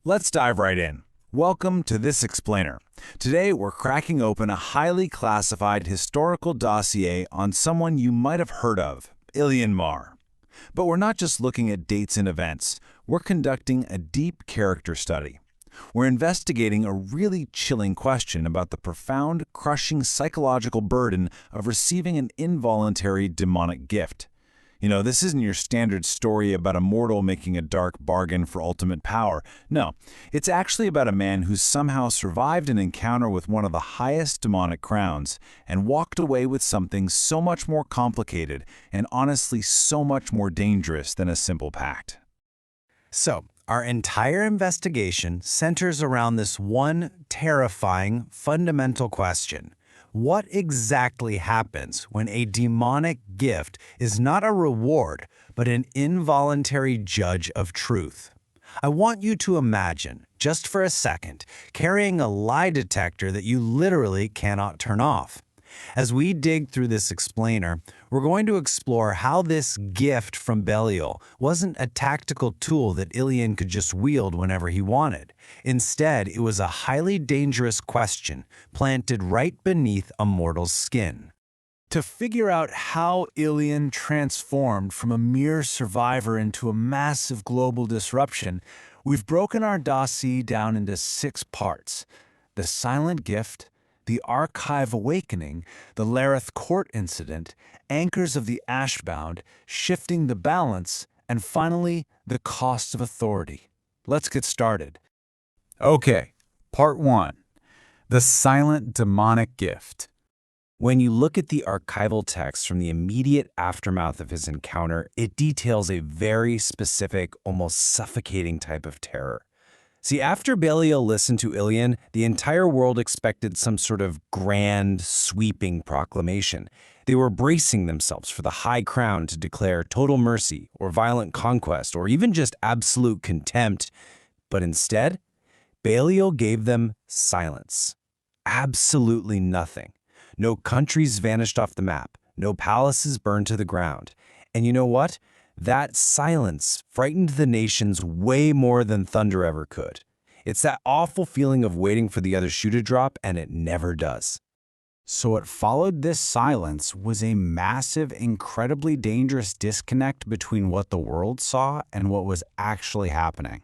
Let's dive right in. Welcome to This Explainer. Today we're cracking open a highly classified historical dossier on someone you might have heard of, Ilyan Marr. But we're not just looking at dates and events, we're conducting a deep character study. We're investigating a really chilling question about the profound, crushing psychological burden of receiving an involuntary demonic gift. You know, this isn't your standard story about a mortal making a dark bargain for ultimate power. No, it's actually about a man who somehow survived an encounter with one of the highest demonic crowns and walked away with something so much more complicated and honestly so much more dangerous than a simple pact. So, our entire investigation centers around this one terrifying, fundamental question. What exactly happens when a demonic gift is not a reward, but an involuntary judge of truth? I want you to imagine, just for a second, carrying a lie detector that you literally cannot turn off. As we dig through this explainer, we're going to explore how this gift from Belial wasn't a tactical tool that Ilyan could just wield whenever he wanted. Instead, it was a highly dangerous question planted right beneath a mortal's skin. To figure out how Ilyan transformed from a mere survivor into a massive global disruption, we've broken our dossier down into 6 parts: the silent gift, the Archive Awakening, the Lareth Court Incident, Anchors of the Ashbound, Shifting the Balance, and finally, the Cost of Authority. Let's get started. Okay, Part 1. The Silent Demonic Gift. When you look at the archival text from the immediate aftermath of his encounter, it details a very specific, almost suffocating type of terror. See, after Belial listened to Ilyan, the entire world expected some sort of grand, sweeping proclamation. They were bracing themselves for the high crown to declare total mercy or violent conquest or even just absolute contempt. But instead, Belial gave them silence. Absolutely nothing. No countries vanished off the map. No palaces burned to the ground. And you know what? That silence frightened the nations way more than thunder ever could. It's that awful feeling of waiting for the other shoe to drop, and it never does. So what followed this silence was a massive, incredibly dangerous disconnect between what the world saw and what was actually happening.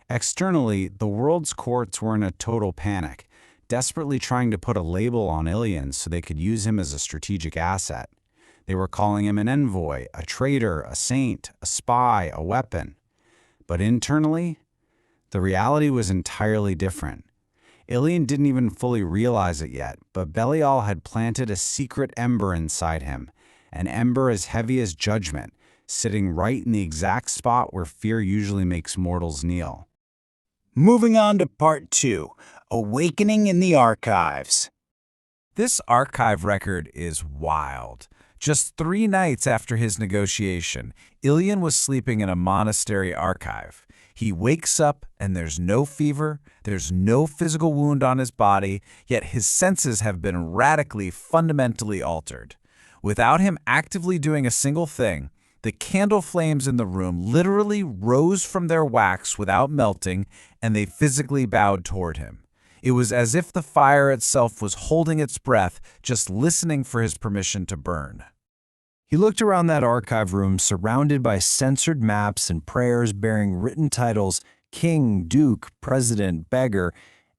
Externally, the world's courts were in a total panic, desperately trying to put a label on Ilyan so they could use him as a strategic asset. They were calling him an envoy, a traitor, a saint, a spy, a weapon. But internally, the reality was entirely different. Ilyan didn't even fully realize it yet, but Belial had planted a secret ember inside him, an ember as heavy as judgment, sitting right in the exact spot where fear usually makes mortals kneel. Moving on to Part 2, Awakening in the Archives. This archive record is wild. Just 3 nights after his negotiation, Ilyan was sleeping in a monastery archive. He wakes up and there's no fever, there's no physical wound on his body, yet his senses have been radically, fundamentally altered. Without him actively doing a single thing, the candle flames in the room literally rose from their wax without melting, and they physically bowed toward him. It was as if the fire itself was holding its breath, just listening for his permission to burn. He looked around that archive room surrounded by censored maps and prayers bearing written titles, king, duke, president, beggar,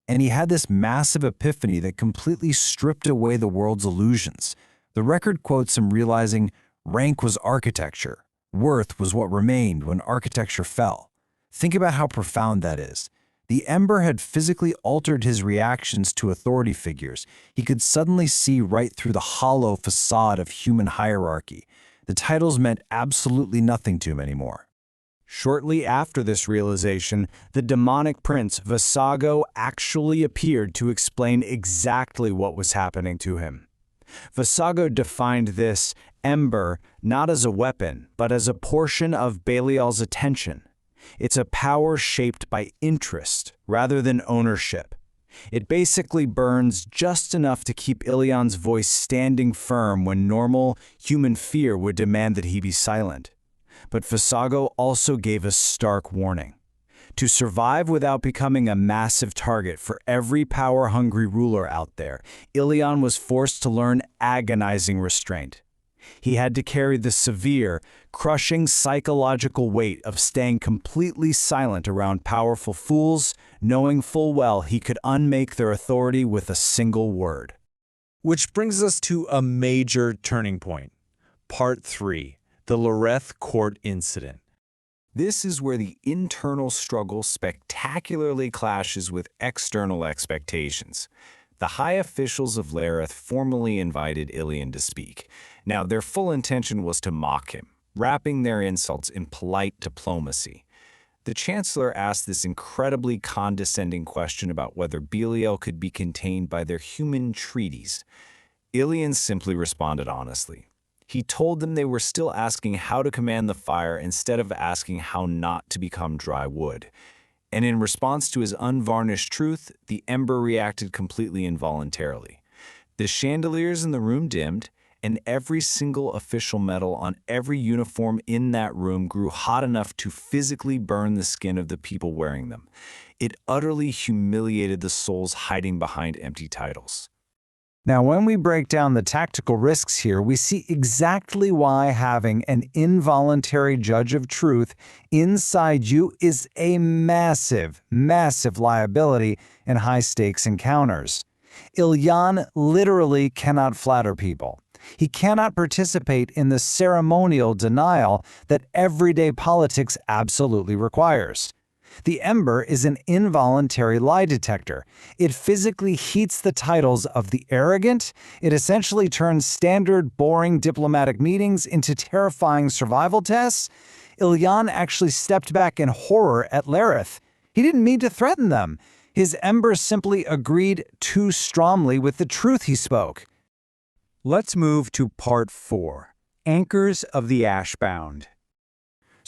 and he had this massive epiphany that completely stripped away the world's illusions. The record quotes him realizing rank was architecture. Worth was what remained when architecture fell. Think about how profound that is. The ember had physically altered his reactions to authority figures. He could suddenly see right through the hollow facade of human hierarchy. The titles meant absolutely nothing to him anymore. Shortly after this realization, the demonic prince Vassago actually appeared to explain exactly what was happening to him. Vassago defined this ember not as a weapon, but as a portion of Belial's attention. It's a power shaped by interest rather than ownership. It basically burns just enough to keep Ilyan's voice standing firm when normal human fear would demand that he be silent. But Vassago also gave a stark warning. To survive without becoming a massive target for every power-hungry ruler out there, Ilyan was forced to learn agonizing restraint. He had to carry the severe, crushing psychological weight of staying completely silent around powerful fools, knowing full well he could unmake their authority with a single word. Which brings us to a major turning point. Part 3, the Llereth Court Incident. This is where the internal struggle spectacularly clashes with external expectations. The high officials of Llereth formally invited Ilyan to speak. Now, their full intention was to mock him, wrapping their insults in polite diplomacy. The Chancellor asked this incredibly condescending question about whether Belial could be contained by their human treaties. Ilyan simply responded honestly. He told them they were still asking how to command the fire instead of asking how not to become dry wood. And in response to his unvarnished truth, the Ember reacted completely involuntarily. The chandeliers in the room dimmed, and every single official metal on every uniform in that room grew hot enough to physically burn the skin of the people wearing them. It utterly humiliated the souls hiding behind empty titles. Now, when we break down the tactical risks here, we see exactly why having an involuntary judge of truth inside you is a massive, massive liability in high-stakes encounters. Ilyan literally cannot flatter people. He cannot participate in the ceremonial denial that everyday politics absolutely requires. The Ember is an involuntary lie detector. It physically heats the titles of the arrogant. It essentially turns standard, boring diplomatic meetings into terrifying survival tests. Ilyan actually stepped back in horror at Llereth. He didn't mean to threaten them. His Ember simply agreed too strongly with the truth he spoke. Let's move to Part 4, Anchors of the Ashbound.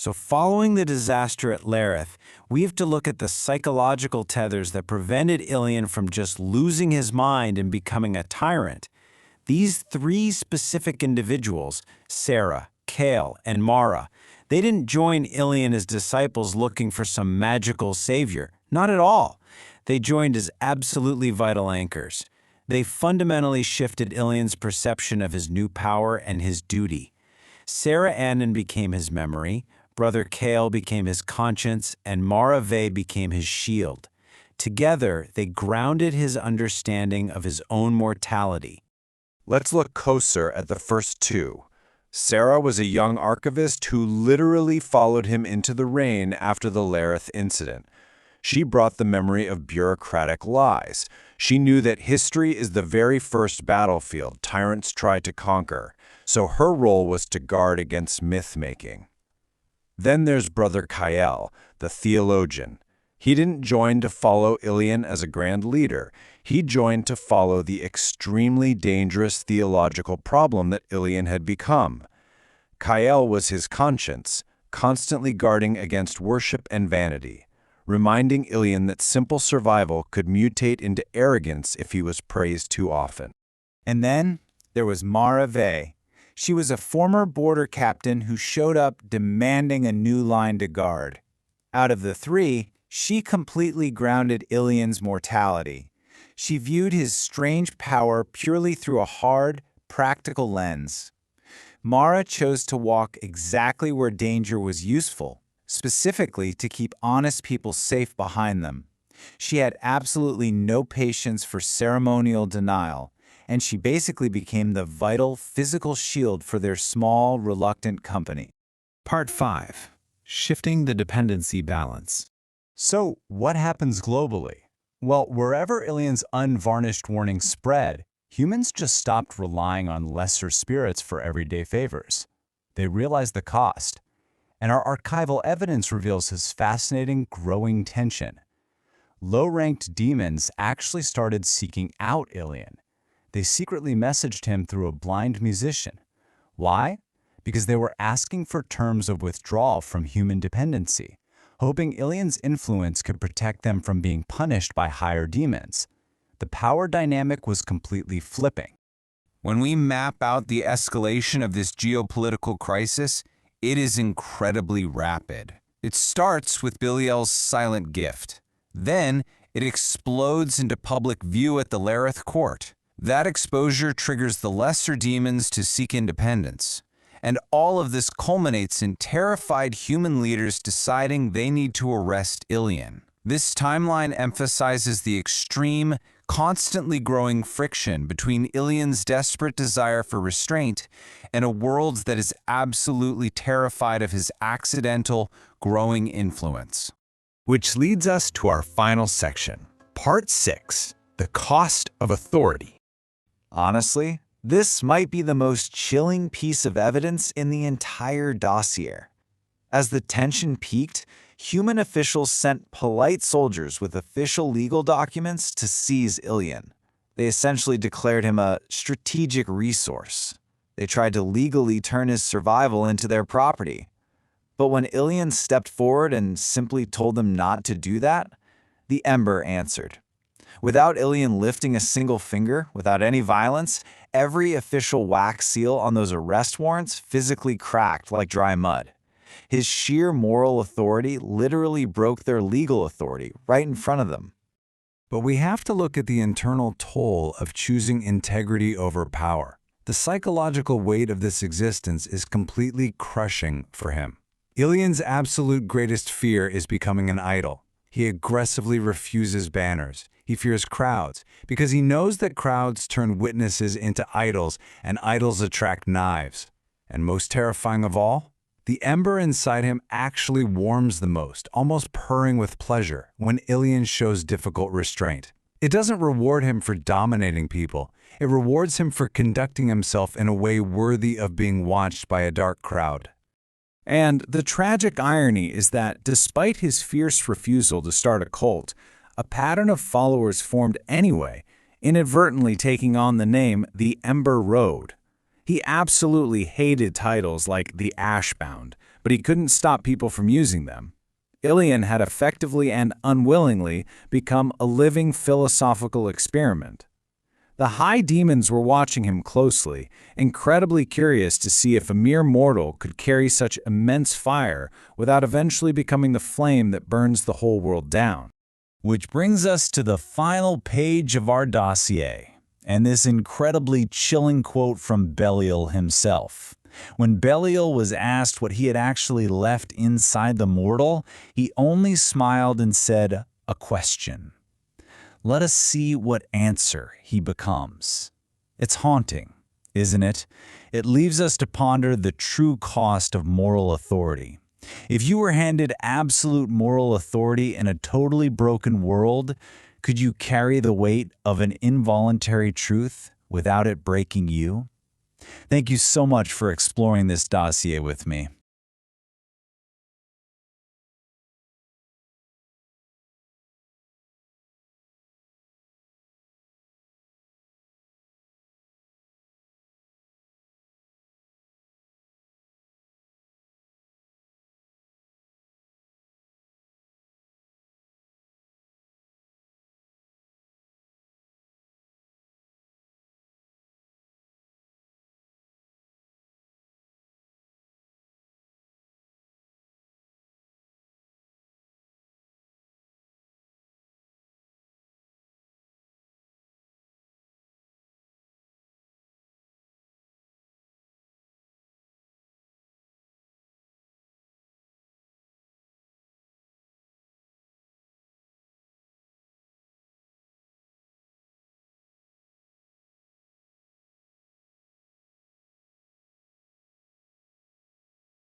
So following the disaster at Llereth, we have to look at the psychological tethers that prevented Ilyan from just losing his mind and becoming a tyrant. These three specific individuals, Sarah, Kale, and Mara, they didn't join Ilyan as disciples looking for some magical savior. Not at all. They joined as absolutely vital anchors. They fundamentally shifted Ilyan's perception of his new power and his duty. Sarah Annan became his memory, Brother Kale became his conscience, and Mara Ve became his shield. Together, they grounded his understanding of his own mortality. Let's look closer at the first two. Sarah was a young archivist who literally followed him into the rain after the Llereth incident. She brought the memory of bureaucratic lies. She knew that history is the very first battlefield tyrants try to conquer, so her role was to guard against myth-making. Then there's Brother Kyle, the theologian. He didn't join to follow Ilyan as a grand leader. He joined to follow the extremely dangerous theological problem that Ilyan had become. Kyle was his conscience, constantly guarding against worship and vanity, reminding Ilyan that simple survival could mutate into arrogance if he was praised too often. And then there was Mara Ve. She was a former border captain who showed up demanding a new line to guard. Out of the three, she completely grounded Ilyan's mortality. She viewed his strange power purely through a hard, practical lens. Mara chose to walk exactly where danger was useful, specifically to keep honest people safe behind them. She had absolutely no patience for ceremonial denial, and she basically became the vital physical shield for their small, reluctant company. Part 5. Shifting the dependency balance. So, what happens globally? Well, wherever Ilyan's unvarnished warning spread, humans just stopped relying on lesser spirits for everyday favors. They realized the cost. And our archival evidence reveals his fascinating growing tension. Low-ranked demons actually started seeking out Ilyan. They secretly messaged him through a blind musician. Why? Because they were asking for terms of withdrawal from human dependency, hoping Ilyan's influence could protect them from being punished by higher demons. The power dynamic was completely flipping. When we map out the escalation of this geopolitical crisis, it is incredibly rapid. It starts with Belial's silent gift. Then it explodes into public view at the Lareth court. That exposure triggers the lesser demons to seek independence. And all of this culminates in terrified human leaders deciding they need to arrest Ilyan. This timeline emphasizes the extreme, constantly growing friction between Ilyan's desperate desire for restraint and a world that is absolutely terrified of his accidental, growing influence. Which leads us to our final section, Part 6, The Cost of Authority. Honestly, this might be the most chilling piece of evidence in the entire dossier. As the tension peaked, human officials sent polite soldiers with official legal documents to seize Ilyan. They essentially declared him a strategic resource. They tried to legally turn his survival into their property. But when Ilyan stepped forward and simply told them not to do that, the Ember answered. Without Ilyan lifting a single finger, without any violence, every official wax seal on those arrest warrants physically cracked like dry mud. His sheer moral authority literally broke their legal authority right in front of them. But we have to look at the internal toll of choosing integrity over power. The psychological weight of this existence is completely crushing for him. Ilyan's absolute greatest fear is becoming an idol. He aggressively refuses banners. He fears crowds because he knows that crowds turn witnesses into idols and idols attract knives. And most terrifying of all, the Ember inside him actually warms the most, almost purring with pleasure, when Ilyan shows difficult restraint. It doesn't reward him for dominating people. It rewards him for conducting himself in a way worthy of being watched by a dark crowd. And the tragic irony is that despite his fierce refusal to start a cult, a pattern of followers formed anyway, inadvertently taking on the name the Ember Road. He absolutely hated titles like the Ashbound, but he couldn't stop people from using them. Ilyan had effectively and unwillingly become a living philosophical experiment. The high demons were watching him closely, incredibly curious to see if a mere mortal could carry such immense fire without eventually becoming the flame that burns the whole world down. Which brings us to the final page of our dossier, and this incredibly chilling quote from Belial himself. When Belial was asked what he had actually left inside the mortal, he only smiled and said, "A question." Let us see what answer he becomes. It's haunting, isn't it? It leaves us to ponder the true cost of moral authority. If you were handed absolute moral authority in a totally broken world, could you carry the weight of an involuntary truth without it breaking you? Thank you so much for exploring this dossier with me.